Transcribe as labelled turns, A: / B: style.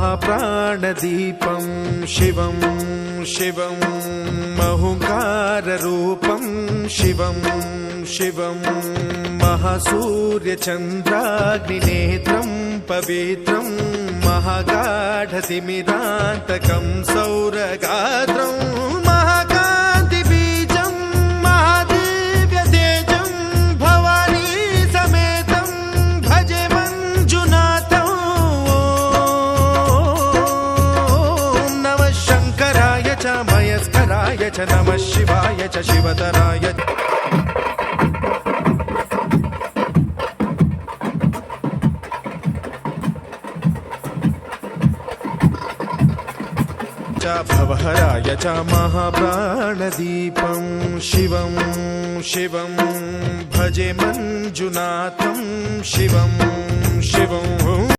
A: महाप्राणदीपं शिवं शिवं महुङ्काररूपं शिवं शिवं महासूर्यचन्द्राग्निनेत्रं पवित्रं महागाढतिमिरान्तकं सौरगात्रं महाकान्तिबीजं महादिव्यतेजं भवानी समेतं भजे मञ्जुनाथं। ॐ नमः शङ्कराय च मयस्कराय च नमः शिवाय च शिवतराय भवहराय च महाप्राणदीपं शिवं शिवं भजे मञ्जुनाथं शिवं शिवं।